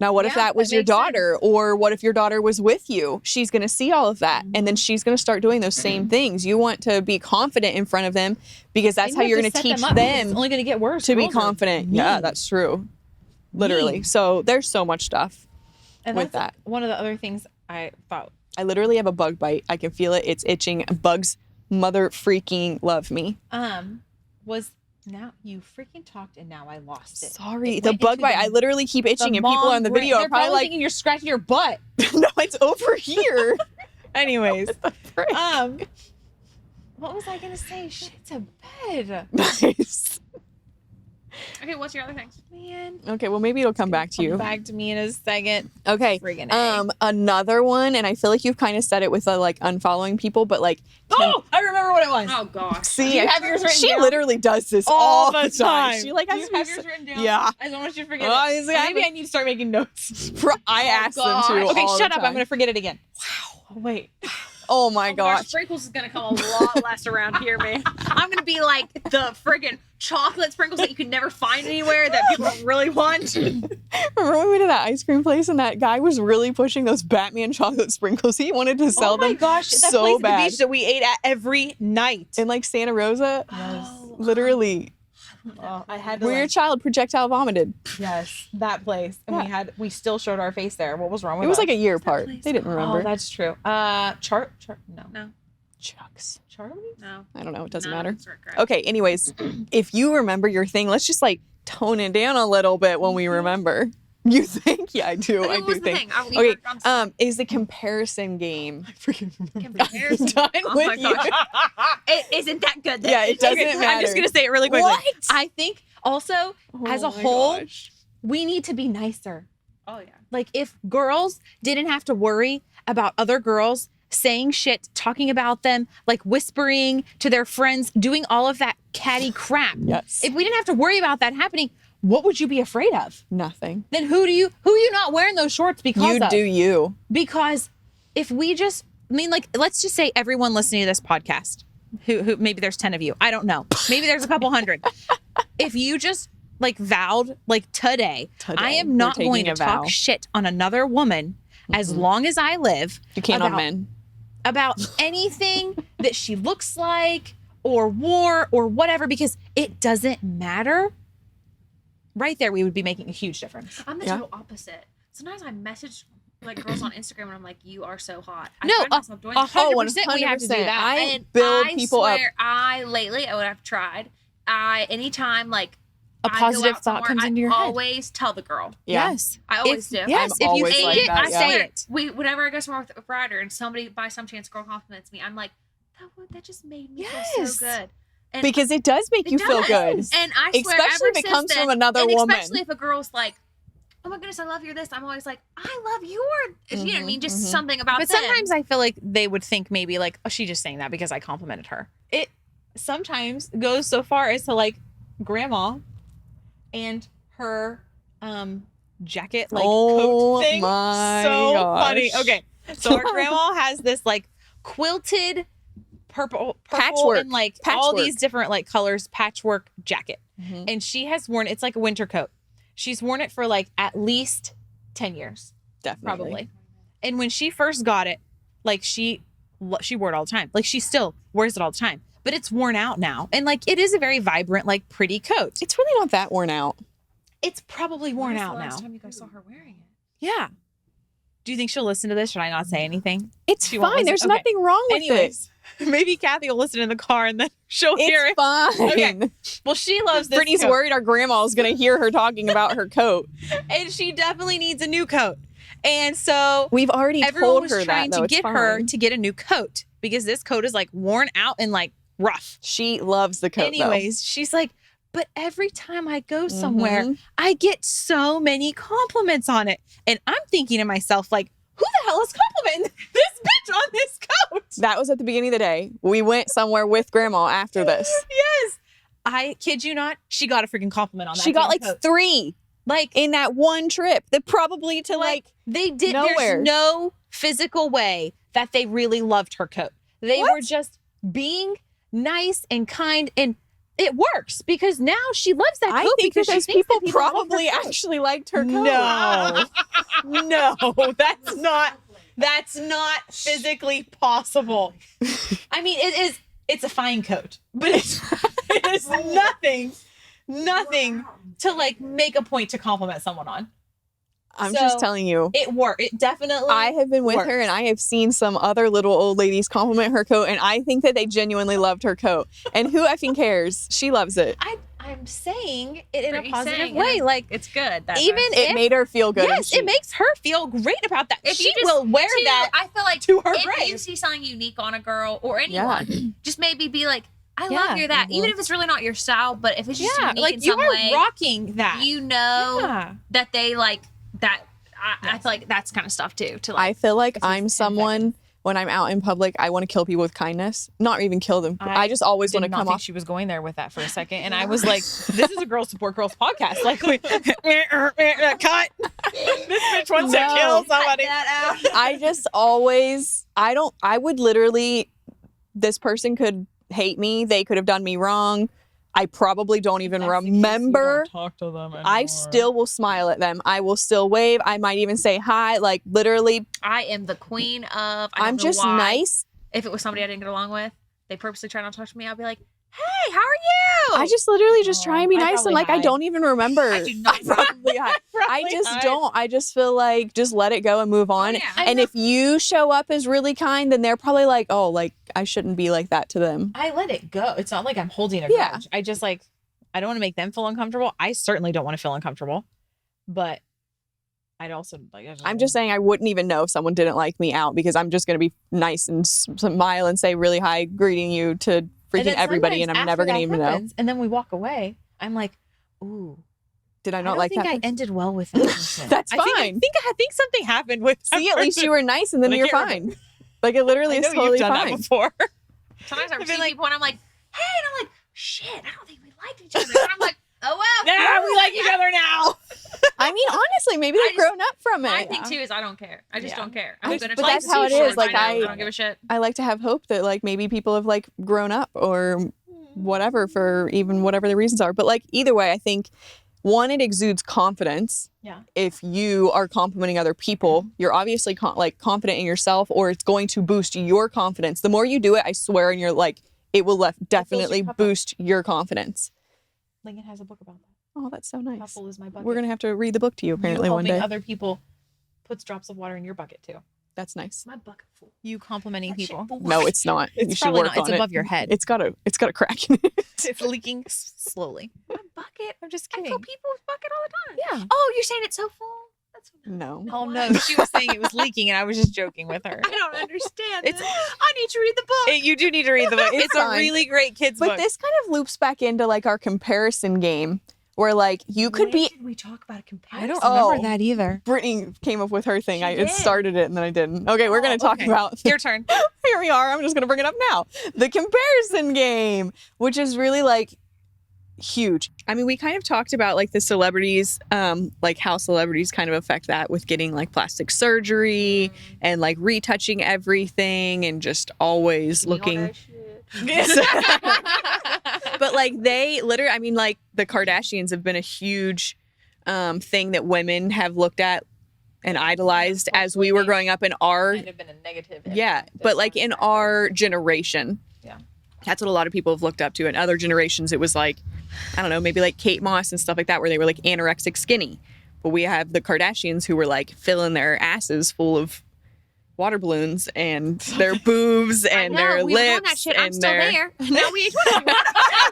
now what if Yeah, that was that your makes daughter? Or what if your daughter was with you? She's going to see all of that. And then she's going to start doing those same things. You want to be confident in front of them because that's how you're going to teach It's them only going to get worse. to be Girls are confident. Yeah, mean. that's true. Literally. Mean. So there's so much stuff And with that's that. one of the other things I thought. I literally have a bug bite. I can feel it. It's itching. Bugs mother freaking love me. Was now you freaking talked and now I lost it. Sorry. It The went bug into bite. the- I literally keep itching and people mom on the brain. video They're are probably like, thinking you're scratching your butt. no, it's over here. Anyways, Frick. what was I gonna say? Shit to bed, Nice. Okay, what's your other things? man. Okay, well maybe it'll come back to Come you. back to me in a second. Okay. Friggin' A. Another one, and I feel like you've kind of said it with like unfollowing people, but like, Oh, I remember what it was. Oh gosh. see, you have yours written she down? literally does this All all the the time. time. She like Do has you to be have so- yours written down? Yeah. I don't want you to forget Oh, it. he's like, Maybe I need to start making notes. I asked them to. Okay, all shut the up. I'm time. gonna forget it again. Wow. Oh, wait. Oh my Oh gosh, gosh. sprinkles is gonna come a lot less around here, man. I'm gonna be like the friggin' chocolate sprinkles that you could never find anywhere that people really want. Remember when we went to that ice cream place and that guy was really pushing those Batman chocolate sprinkles? He wanted to sell Oh my them gosh, that so place at the bad. beach that we ate at every night. in like Santa Rosa. Yes. Literally, I had to. where your Like, child projectile vomited. yes, that place, and we still showed our face there. What was wrong with It was us? like a year apart. place? They didn't remember. Oh, that's true. No. Chucks. Charlie? No. I don't know. It doesn't No, matter. that's correct. Okay, anyways, if you remember your thing, let's just like tone it down a little bit when we remember. You think? Yeah, I do. Okay, I what was do the think. thing? Okay, I'm sorry. is the comparison game. I freaking remember. Comparison. done Oh with my you. gosh. It isn't that good. Then. Yeah, it doesn't I'm matter. just gonna say it really quickly. What? I think also, as Oh a my whole, gosh. we need to be nicer. Oh, yeah. Like if girls didn't have to worry about other girls saying shit, talking about them, like whispering to their friends, doing all of that catty crap. Yes. If we didn't have to worry about that happening, what would you be afraid of? Nothing. Then who you not wearing those shorts because You of? do you. Because if we just, I mean, like, let's just say everyone listening to this podcast, who maybe there's 10 of you, I don't know, maybe there's a couple hundred. If you just like vowed, like today I am we're not taking going to a talk vow. shit on another woman as long as I live. You can't on about- men. About anything that she looks like or wore or whatever, because it doesn't matter. Right there, we would be making a huge difference. I'm the Yeah. total opposite. Sometimes I message like girls on Instagram and I'm like, you are so hot. I No, find myself doing that. 100% we have to do 100%. that. I And build I people up. swear, lately I would have tried. Anytime like A I go positive out thought somewhere, comes I into your head. always tell the girl. Yeah. Yes. I always do. Yes, I'm if you always say like it, that, I yeah. say it. Whenever I go somewhere with a rider and somebody by some chance girl compliments me, I'm like, that just made me feel Yes. so good. And Because it does make it you feel good. does. And I swear, Especially ever if it since comes then, from another and woman. especially if a girl's like, oh my goodness, I love you. This, I'm always like, I love your. You know what I mean? Just something about. But them. sometimes I feel like they would think maybe like, oh, she's just saying that because I complimented her. It sometimes goes so far as to like grandma and her jacket like Oh coat thing. my so gosh. funny. Okay. So our grandma has this like quilted purple Patchwork. and like all Patchwork. these different like colors patchwork jacket. Mhm. And she has worn it's like a winter coat. She's worn it for like at least 10 years. Definitely. Probably. And when she first got it, like she wore it all the time. Like she still wears it all the time, but it's worn out now. And like it is a very vibrant, like pretty coat. It's really not that worn out. It's probably worn When was out the now. last time you guys saw her wearing it? Yeah. Do you think she'll listen to this? Should I not say anything? It's She won't fine. listen? There's Okay. nothing wrong with Anyways, maybe Kathy will listen in the car and then she'll it. hear It's it. fine. Okay. Well, she loves this Brittany's coat. worried our grandma is going to hear her talking about her coat. And she definitely needs a new coat. And so We've already everyone told was her trying that, though. to It's get her fine. to get a new coat because this coat is like worn out and like rough. She loves the coat, Anyways, she's like, but every time I go though. somewhere, Mhm. I get so many compliments on it. And I'm thinking to myself, like, who the hell is complimenting this bitch on this coat? That was at the beginning of the day. We went somewhere with grandma after this. Yes. I kid you not. She got a freaking compliment on that. She got damn like coat. 3 like in that one trip. That probably to like they did. nowhere. There's no physical way that they really loved her coat. They What? were just being nice and kind, and it works because now she loves that I coat think because because she thinks people that love her probably coat. actually liked her coat. No, no, that's not physically possible. I mean, it's a fine coat, but it is nothing to like make a point to compliment someone on. I'm So- just telling you. It worked. It definitely. I have been with works. her and I have seen some other little old ladies compliment her coat, and I think that they genuinely loved her coat. And who effing cares? She loves it. I'm saying it in a Brittany's positive saying way. it. Like It's good. That even It if made her feel good. and yes, it makes her feel great about that. If She you just- will wear Too, that I feel like to her if you grave. see something unique on a girl or anyone, just maybe be like, I Yeah. love your that. Even if it's really not your style, but if it's just Yeah, unique like in you some are way, rocking that. you know Yeah. that they like that. I feel like that's kind of stuff too. To like, I feel like It's just I'm 10 someone when I'm out in public, I want to kill people with kindness. Not even kill them. I just always want to come off. She was going there with that for a second, and I was like, "This is a girls support girls podcast." Like, cut. This bitch wants to No. kill somebody. I just always, I would literally, this person could hate me. They could have done me wrong. I probably don't even remember. Talk to them. I still will smile at them. I will still wave. I might even say hi. Like literally, I am the queen of. I don't I'm know just why. nice. If it was somebody I didn't get along with, they purposely try not to talk to me. I'll be like, "Hey, how are you?" I just literally just try and be I nice, probably and like I hide. don't even remember. I do not probably hide. I just don't. I just feel like just let it go and move on. yeah. And if you show up as really kind, then they're probably like, oh, like I shouldn't be like that to them. I let it go. It's not like I'm holding a Yeah. grudge. I just like, I don't want to make them feel uncomfortable. I certainly don't want to feel uncomfortable, but I'd also like. I'm just saying I wouldn't even know if someone didn't like me out because I'm just gonna be nice and smile and say really hi, greeting you to freaking everybody, and I'm never gonna even know. And then we walk away. I'm like, ooh, Did I I not don't like think that? I ended well with that person. That's I fine. think something happened with. that See, at least person. you were nice and then But I you're can't fine. Like it literally I is know totally you've done fine. that before. Sometimes I I've been see like- people and I'm like, hey, and I'm like, shit, I don't think we liked each other. And I'm like, oh well. Yeah, we like each other now. I mean, honestly, maybe I they've just- grown up from it. My thing too is I don't care. I just Yeah. don't care. I- I'm gonna but talk that's to how it people is, like, know, I- don't give a shit. I like to have hope that like maybe people have like grown up or whatever for even whatever the reasons are. But like either way, I think one, it exudes confidence. Yeah. If you are complimenting other people, you're obviously confident in yourself, or it's going to boost your confidence. The more you do it, I swear, and you're like, it will definitely cup up. boost your confidence. Lincoln has a book about that. Oh, that's so nice. How full is my bucket? We're gonna have to read the book to you apparently you one helping day. other people puts drops of water in your bucket too. That's nice. My bucket full. You complimenting people. No, it's not. you It's should probably work not. It's on above it. your head. It's got a crack in it. It's leaking slowly. My bucket. I'm just I kidding. fill people's bucket all the time. Yeah. Oh, you're saying it's so full? That's No. Oh no, she was saying it was leaking, and I was just joking with her. I don't understand. It's- I need to read the book. You do need to read the book. It's It's a fine. really great kids But book. this kind of loops back into like our comparison game where like you could be Did we talk about a I comparison? don't Oh. remember that either. Brittany came up with her thing. She I did. started it and then I didn't. Okay, we're Oh, gonna talk okay. about Your turn. here we are. I'm just gonna bring it up now. The comparison game, which is really like huge. I mean, we kind of talked about like the celebrities, like how celebrities kind of affect that with getting like plastic surgery and like retouching everything and just always looking. But like they literally, I mean, like the Kardashians have been a huge thing that women have looked at and idolized as we were growing up in our Might have been a negative. yeah, but like in our generation. Yeah. That's what a lot of people have looked up to. In other generations, it was like, I don't know, maybe like Kate Moss and stuff like that, where they were like anorexic skinny. But we have the Kardashians who were like filling their asses full of water balloons and their boobs and their we were doing lips that shit. and I'm still their. there. No, we ain't doing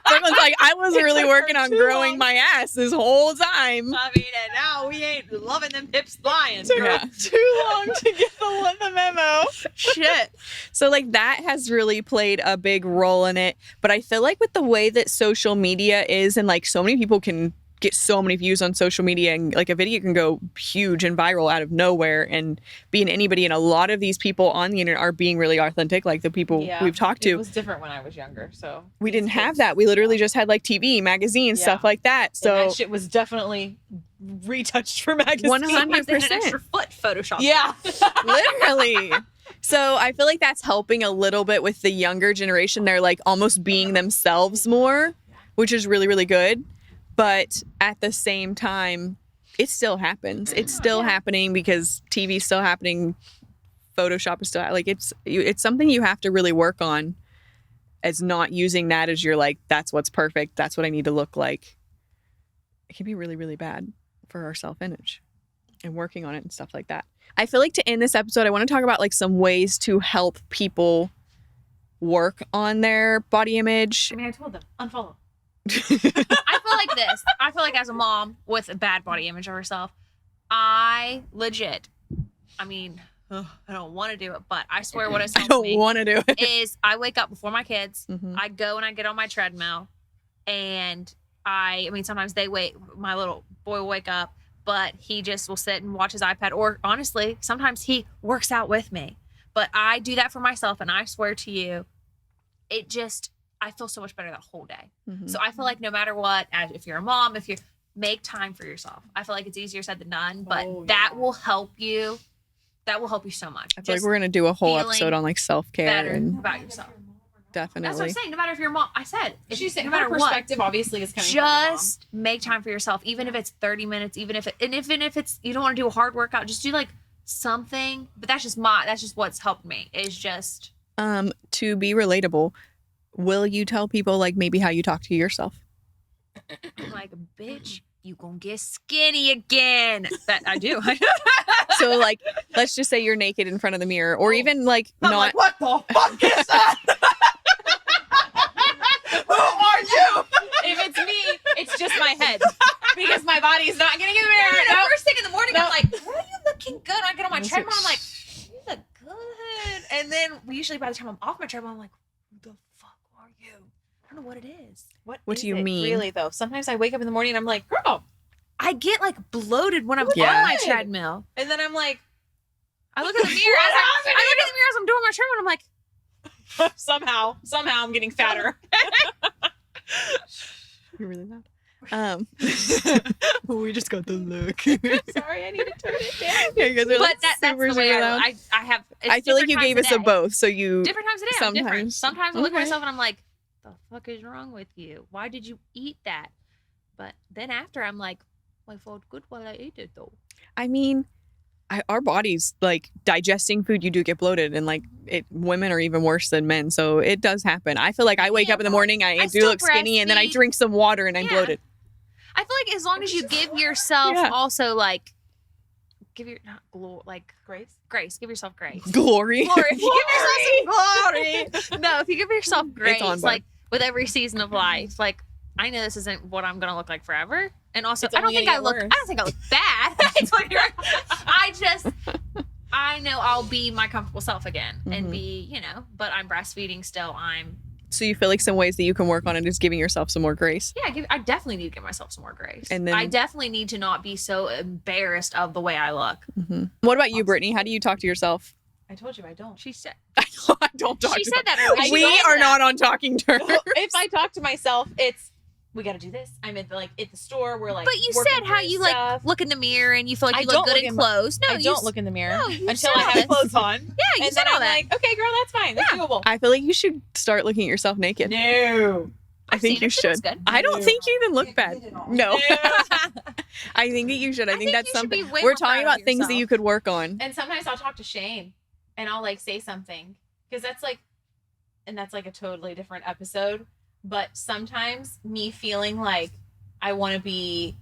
Everyone's like, I was really working on too growing long. my ass this whole time. I mean, and now we ain't loving them hips flying. Yeah. Too long to get the memo. Shit. So like that has really played a big role in it. But I feel like with the way that social media is and like so many people can get so many views on social media and like a video can go huge and viral out of nowhere and being anybody, and a lot of these people on the internet are being really authentic, like the people we've talked It to. was different when I was younger, so We didn't have that. We literally just had like TV, magazines, Yeah. stuff like that. and So that shit was definitely retouched for magazine. 100%. an extra foot Photoshop. Yeah. literally. So I feel like that's helping a little bit with the younger generation. They're like almost being themselves more, which is really, really good. But at the same time, it still happens. It's still happening because TV's still happening. Photoshop is still like it's something you have to really work on, as not using that as your like that's what's perfect. That's what I need to look like. It can be really, really bad for our self-image and working on it and stuff like that. I feel like to end this episode, I want to talk about like some ways to help people work on their body image. I mean, I told them unfollow. I feel like this. I feel like as a mom with a bad body image of herself, I legit, I mean, I don't want to do it, but I swear what it's I helped don't me want to do it. is I wake up before my kids. Mhm. I go and I get on my treadmill, and I mean, sometimes they wait. My little boy will wake up, but he just will sit and watch his iPad, or honestly, sometimes he works out with me. But I do that for myself, and I swear to you, it just, I feel so much better that whole day. Mhm. So I feel like no matter what, if you're a mom, if you make time for yourself, I feel like it's easier said than done, but Oh, that yeah. will help you. That will help you so much. I feel like Just we're gonna do a whole feeling episode on like self-care better and about yourself. That's what definitely. I'm saying. No matter if you're a mom, I said, if, She's saying no matter her what, perspective obviously is coming from the mom. just make time for yourself, even if it's 30 minutes, even if it's you don't want to do a hard workout, just do like something. But that's just what's helped me is just To be relatable, will you tell people like maybe how you talk to yourself? like, bitch, you gonna get skinny again. That I do. So like, let's just say you're naked in front of the mirror, or even like I'm not. like, what the fuck is that? Who are you? If it's me, it's just my head because my body's not getting in the mirror. The No. first thing in the morning, No. I'm like, "Girl, you looking good." I get on my That's treadmill, it. I'm like, "You look good." And then usually by the time I'm off my treadmill, I'm like, "Who the fuck are you?" I don't know what it is. What is do you it mean? Really though, sometimes I wake up in the morning and I'm like, girl, I get like bloated when I'm Yeah. on my treadmill. And then I'm like, I look at the mirror as I'm doing my treadmill and I'm like, somehow I'm getting fatter. You're really loud. We just got the look. Sorry, I need to turn it down. Yeah, you guys are but like that's the super, way super loud. I have. It's I feel like different you times gave a us a day. both, so you Different times a day. I'm different. sometimes. Sometimes I look at Okay. myself and I'm like, the fuck is wrong with you? Why did you eat that? But then after I'm like, I felt good while I ate it though. I mean, our bodies like digesting food. You do get bloated, and like women are even worse than men, so it does happen. I feel like I wake up in the morning, I do still look skinny, and then I breastfeed. drink some water, and I'm Yeah. bloated. I feel like as long as you give yourself Yeah. also like, give your not like Grace. give yourself grace. Glory. Glory. If you give yourself some glory. No, if you give yourself grace, on, bud. like with every season of life, like I know this isn't what I'm gonna look like forever. And also It's I don't only think gonna I get look worse. I don't think I look bad. I know I'll be my comfortable self again and Mhm. be, but I'm breastfeeding still. So you feel like some ways that you can work on it is giving yourself some more grace. I definitely need to give myself some more grace. And then- I definitely need to not be so embarrassed of the way I look. What about you, Brittany? How do you talk to yourself? I told you I don't. She said I don't talk she to said myself. that earlier. We She are said not that. on talking terms. If I talk to myself, it's we got to do this. I'm at the store. We're like, But you working said how through you stuff. like look in the mirror and you feel like I you look don't good look in in my- clothes. No, I don't look in the mirror No, you until said I have this. clothes on. Yeah, you And said then all I'm that. like, okay, girl, that's fine. That's doable. I feel like you should start looking at yourself naked. No. I think seen you it. She looks should. good. I don't No. think you even look bad. No. No. I think that you should. I think that's you should be something. way We're more talking proud of about things that yourself. you could work on. And sometimes I'll talk to Shane and I'll like say something because that's like a totally different episode. But sometimes me feeling like I want to be,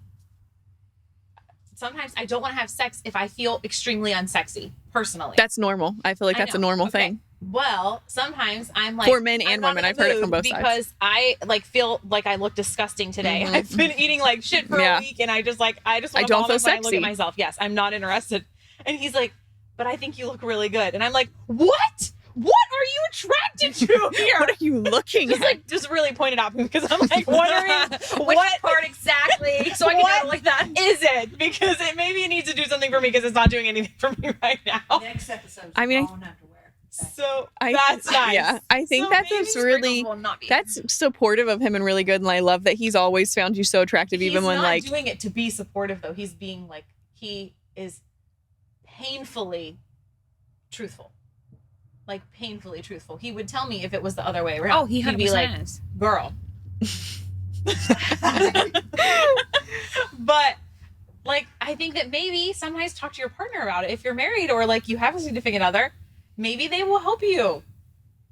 sometimes I don't want to have sex if I feel extremely unsexy personally. That's normal. I feel like I that's a know. normal Okay. thing. Well, sometimes I'm like For men I'm and not women. in I've the heard it from mood both sides. because I like feel like I look disgusting today. Mhm. I've been eating like shit for Yeah. a week, and I just want I to don't vomit feel when I look sexy. at myself. Yes, I'm not interested. And he's like, "But I think you look really good." And I'm like, "What? What are you attracted to here?" What are you looking Just at? like just really pointed out because I'm like wondering Which what part exactly? So I can What? know like that. is it, because maybe it needs to do something for me because it's not doing anything for me right now. Next episode. I mean, So I- that's nice. Yeah, I think So that's maybe what's really Will not be. that's supportive of him and really good. And I love that he's always found you so attractive, even He's when not like doing it to be supportive though. He's being like, he is painfully truthful. Like painfully truthful. He would tell me if it was the other way around. Oh, he He'd be 100% like, is. girl. But like I think that maybe sometimes talk to your partner about it. If you're married or like you have a significant other, maybe they will help you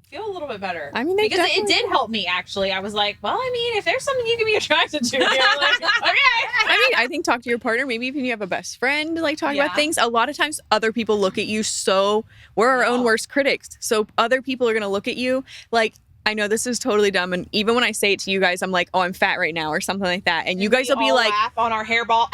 feel a little bit better. I mean, they because it definitely- did help me actually. I was like, well, I mean, if there's something you can be attracted to, you're like, okay. I mean, I think talk to your partner. Maybe even you have a best friend, like talk Yeah. about things. A lot of times, other people look at you. So we're our own Yeah. worst critics. So other people are gonna look at you like. I know this is totally dumb, and even when I say it to you guys, I'm like, "Oh, I'm fat right now," or something like that, and you guys will We be all like, laugh on our hairball.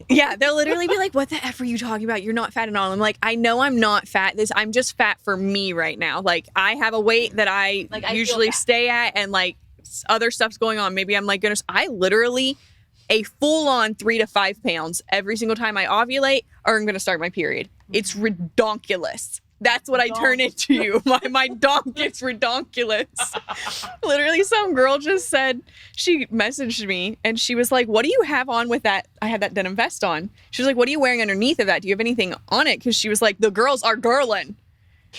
"Yeah," they'll literally be like, "What the f are you talking about? You're not fat at all." I'm like, "I know I'm not fat. I'm just fat for me right now. Like, I have a weight that I Like, I feel usually fat. stay at, and like other stuff's going on. Maybe I'm like, goodness, I literally." A full-on 3 to 5 pounds every single time I ovulate, or I'm gonna start my period. It's redonkulous. That's what I turn into you. My donk gets redonkulous. Literally, some girl just said, she messaged me and she was like, "What do you have on with that?" I had that denim vest on. She was like, "What are you wearing underneath of that? Do you have anything on it?" Because she was like, "The girls are girling."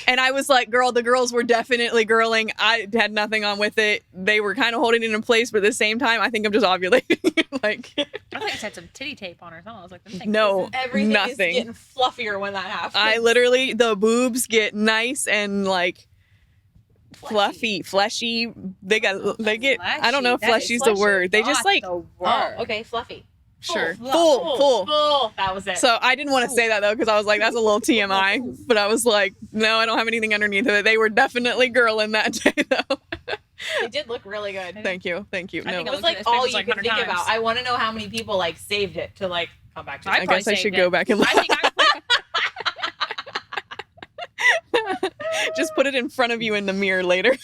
And I was like, "Girl, the girls were definitely girling. I had nothing on with it. They were kind of holding it in place, but at the same time, I think I'm just ovulating." Like, I think I had some titty tape on or something. I was like, them things- no, Everything is nothing. getting fluffier when that happens. I literally, the boobs get nice and like fluffy, fleshy. They get, I don't know if Fleshy. That is fleshy's the fleshy. word. They just Not like, the word. Oh, okay, fluffy. sure, Full. full. That was it. So I didn't want to say that though, because I was like, that's a little TMI. But I was like, no, I don't have anything underneath of it. They were definitely girling that day though. it did look really good. Thank you. I It think No, I was looked like at his all pictures you like could 100 think about. times. I want to know how many people like saved it to like come back to it. I I guess I probably should saved go it. back and look. I think I Just put it in front of you in the mirror later.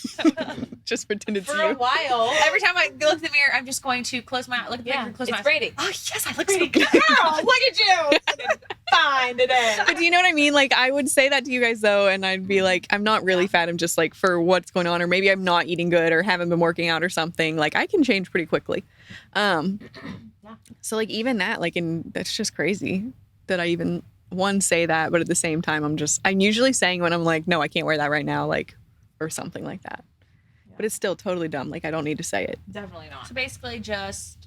Just pretend it's For a you. while. Every time I look in the mirror, I'm just going to close my look at the mirror, close my It's eyes. Brady. Oh yes, I look Brady, so good. girl, look at you. Fine today. But do you know what I mean? Like, I would say that to you guys though, and I'd be like, I'm not really fat. I'm just like, for what's going on, or maybe I'm not eating good, or haven't been working out, or something. Like, I can change pretty quickly. So like even that, like, and that's just crazy that I even say that, but at the same time, I'm usually saying when I'm like, no, I can't wear that right now, like, or something like that. But it's still totally dumb. Like, I don't need to say it. Definitely not. So basically, just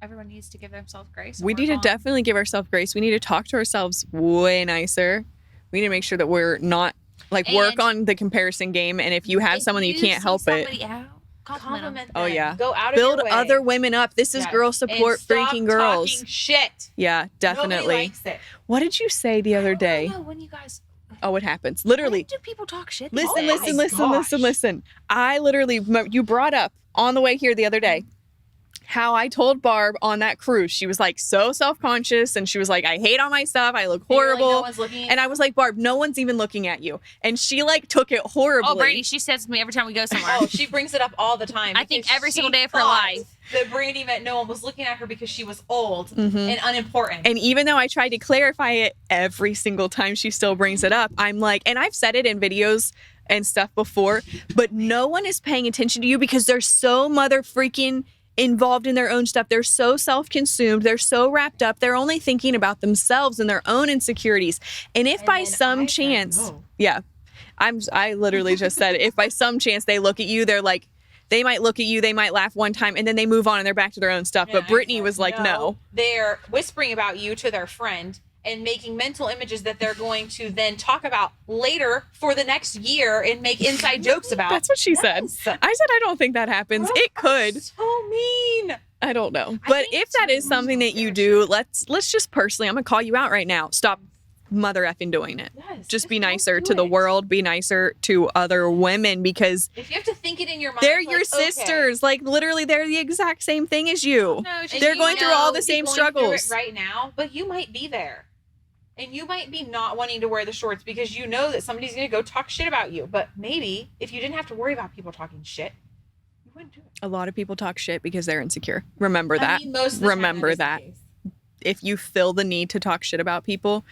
everyone needs to give themselves grace. and We work need to on- definitely give ourselves grace. We need to talk to ourselves way nicer. We need to make sure that we're not like work And on the comparison game. And if you have If someone that you can't see help it, somebody out, compliment 'em. Compliment Oh, them. yeah. Go out of build your way. other women up. This is Yes. girl And support stop freaking girls. talking shit. Yeah, definitely. Nobody likes it. What did you say the other I day? don't know when you guys. Oh, it happens. When Literally. do people talk shit? Listen, these days? listen. I literally, you brought up on the way here the other day how I told Barb on that cruise, she was like so self-conscious and she was like, I hate all my stuff. I look And you're like, horrible. no one's looking at And I was like, Barb, no one's even looking at you. And she like took it horribly. Oh, Brady, she says to me every time we go somewhere. Oh, she brings it up all the time. I think because every single she day of her thought life. That Brady meant no one was looking at her because she was old Mhm. and unimportant. And even though I tried to clarify it every single time she still brings it up, I'm like, and I've said it in videos and stuff before, but no one is paying attention to you because they're so mother freaking involved in their own stuff. They're so self-consumed. They're so wrapped up. They're only thinking about themselves and their own insecurities. And if And by then some I said chance, no. yeah, I literally just said, if by some chance they look at you, they're like, they might look at you, they might laugh one time, and then they move on and they're back to their own stuff. Yeah, But Brittany I was said, like, no. They're whispering about you to their friend and making mental images that they're going to then talk about later for the next year and make inside jokes about. That's what she said. Yes. I said, I don't think that happens. Girls It are could. So mean. I don't know. But think if that is something that you do, let's just personally, I'm gonna call you out right now. Stop mother effing doing it. Yes. Just be don't nicer do to the it. world, be nicer to other women because If you have to think it in your mind, they're like, your okay. sisters. Like literally they're the exact same thing as you. No, And They're you going through all the know same you're going through struggles. it right now, but you might be there. And you might be not wanting to wear the shorts because you know that somebody's going to go talk shit about you. But maybe if you didn't have to worry about people talking shit, you wouldn't do it. A lot of people talk shit because they're insecure. Remember that. I mean, most of the time Remember is the that. case. If you feel the need to talk shit about people,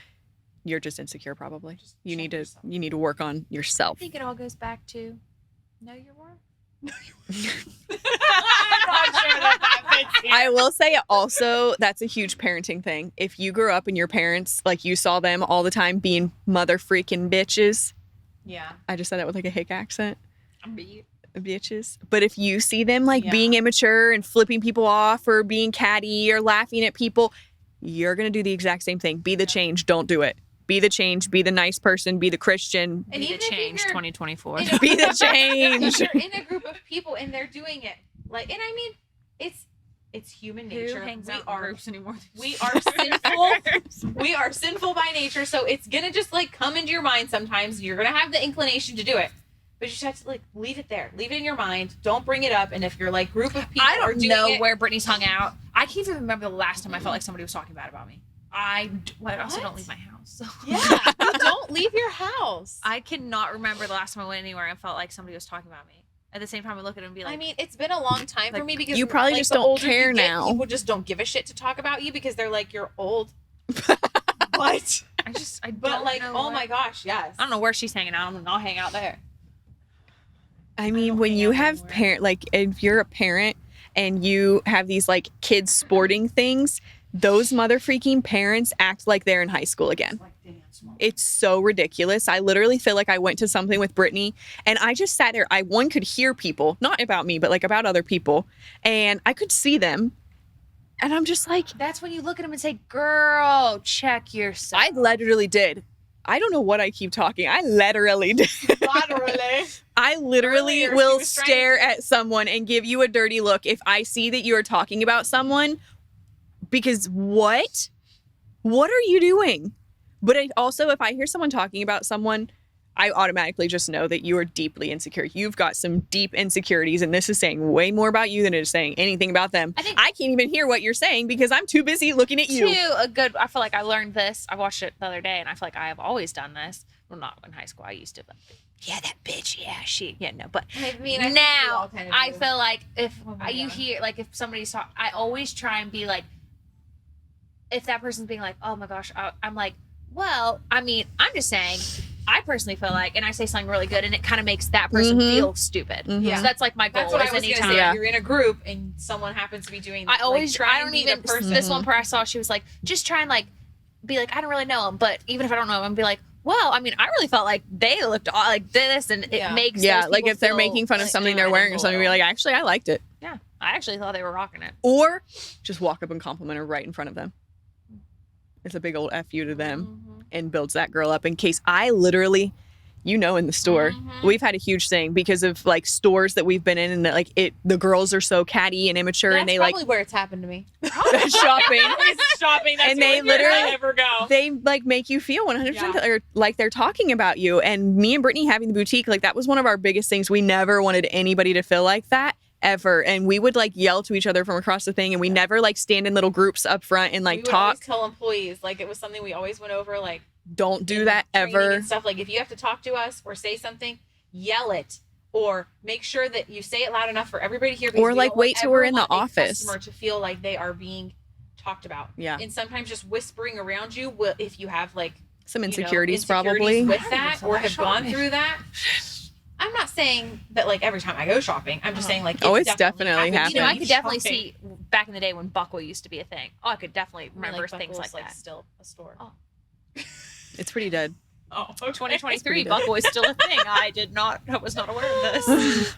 you're just insecure probably. Just You check need to yourself. you need to work on I yourself. think it all goes back to know your worth. I'm not sure that fits here. I will say also that's a huge parenting thing. If you grew up and your parents, like you saw them all the time being mother freaking bitches. Yeah. I just said that with like a hick accent. Bitches. But if you see them like Yeah. being immature and flipping people off or being catty or laughing at people, you're going to do the exact same thing. Be the change. Don't do it. Be the change. Be the nice person. Be the Christian. And Be the even if change you're 2024. in a- Be the if change. you're in a group of people and they're doing it, like, and I mean, it's human nature. Who hangs we out in are groups anymore? we are sinful. We are sinful by nature, so it's gonna just like come into your mind sometimes. You're gonna have the inclination to do it, but you just have to like leave it there, leave it in your mind. Don't bring it up. And if you're like group of people I are don't doing know it, where Brittany's hung out. I can't even remember the last time I felt like somebody was talking bad about me. I also What? don't leave my house. So. yeah, you don't leave your house. I cannot remember the last time I went anywhere and felt like somebody was talking about me. At the same time, I look at it and be like, I mean, it's been a long time for Like, me because you probably like, just the don't older you care get, now. People just don't give a shit to talk about you because they're like you're old. What? I But don't like, know oh what- my gosh, yes. I don't know where she's hanging out. I'll hang out there. I mean, don't when hang you out have anywhere. parent, like if you're a parent and you have these like kids sporting things, those mother freaking parents act like they're in high school again. It's so ridiculous. I literally feel like I went to something with Brittany and I just sat there. One could hear people, not about me, but like about other people, and I could see them. And I'm just like, That's when you look at him and say, "Girl, check yourself." I literally did. I don't know what I keep talking. I literally did. Literally. I literally Earlier, she will was trying stare at someone and give you a dirty look if I see that you are talking about someone. Because what? What are you doing? But also, if I hear someone talking about someone, I automatically just know that you are deeply insecure. You've got some deep insecurities, and this is saying way more about you than it is saying anything about them. I think- I can't even hear what you're saying because I'm too busy looking at you. I feel like I learned this. I watched it the other day and I feel like I have always done this. well, not in high school. I used to like, yeah, that bitch, yeah, she, yeah, no, but I mean, I think we now all kind of I do. feel like if When we're you young. hear, like, if somebody's talking, I always try and be like, if that person's being like, oh my gosh, I'm like, well, I mean, I'm just saying, I personally feel like, and I say something really good, and it kind of makes that person Mhm. feel stupid. Mhm. So that's like my goal. That's what I is was gonna anytime. say. Yeah. If you're in a group and someone happens to be doing that, I always, like, try I and don't be even, the person. this one person I saw, she was like, just try and like, be like, I don't really know him, but even if I don't know him, be like, well, I mean, I really felt like they looked like this, and it Yeah. makes Yeah, those like people if they're feel making fun of like something they're wearing or something, be like, actually, I liked it. yeah, I actually thought they were rocking it. Or just walk up and compliment her right in front of them. It's a big old F you to them and builds that girl up in case I literally, in the store, we've had a huge thing because of like stores that we've been in and that like the girls are so catty and immature That's and they probably where it's happened to me. shopping. Shopping. That's And the they only place I literally- ever go. They like make you feel 100% or like they're talking about you. And me and Brittany having the boutique, like that was one of our biggest things. We never wanted anybody to feel like that ever. And we would like yell to each other from across the thing, and we never like stand in little groups up front and like we would talk. always tell employees, like, it was something we always went over, like, Don't do in that training ever. and stuff. Like, if you have to talk to us or say something, yell it, or make sure that you say it loud enough for everybody to hear. because Or, we like, don't wait till we're in the ever want a office. customer to feel like they are being talked about. Yeah. And sometimes just whispering around you will, if you have like Some you know, insecurities, insecurities probably. with that, or have gone shopping. through that. I'm not saying that like every time I go shopping. I'm just saying like Oh, it's definitely happens You know, when I you could definitely shopping. see back in the day when Buckle used to be a thing. Oh, I could definitely I mean, remember like, things Buckle's, like that. Still a store. Oh. It's pretty dead. Oh, okay. 2023, good. Buckle is still a thing. I was not aware of this.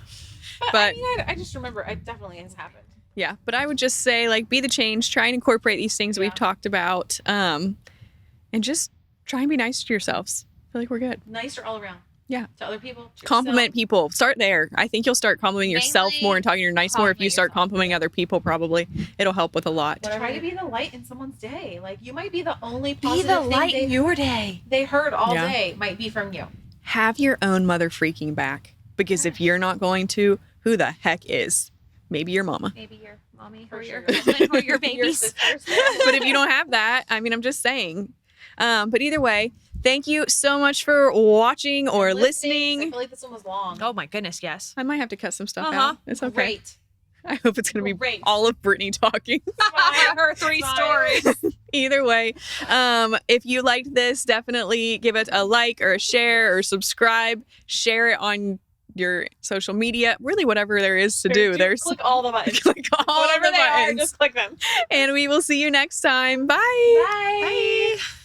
But, But- I mean, I just remember it definitely has happened. Yeah. But I would just say, like, be the change, try and incorporate these things Yeah. we've talked about. And just try and be nice to yourselves. I feel like we're good. Nicer all around. Yeah. To other people. To Compliment people. Start there. I think you'll start complimenting yourself Mainly more and talking to your nice more if you compliment start yourself. complimenting other people, probably. It'll help with a lot. yourself. Try to be the light in someone's day. Like, you might be the only Be positive the thing light in your day. they heard all Yeah. day might be from you. Have your own mother freaking back. Because if you're not going to, who the heck is? Maybe your mama. Maybe your mommy For or your sure. husband or your Your babies. sisters. But if you don't have that, I mean, I'm just saying. But either way, thank you so much for watching or I listening. feel like this one was long. Oh my goodness, yes. I might have to cut some stuff Uh-huh. out. It's okay. Great. I hope it's going to be Great. all of Brittany talking. Her 3 Fire. stories. Either way, if you liked this, definitely give it a like or a share or subscribe. Share it on your social media. Really, whatever there is to do. There's click all the buttons. click all Whatever the they are, buttons. just click them. And we will see you next time. Bye. Bye.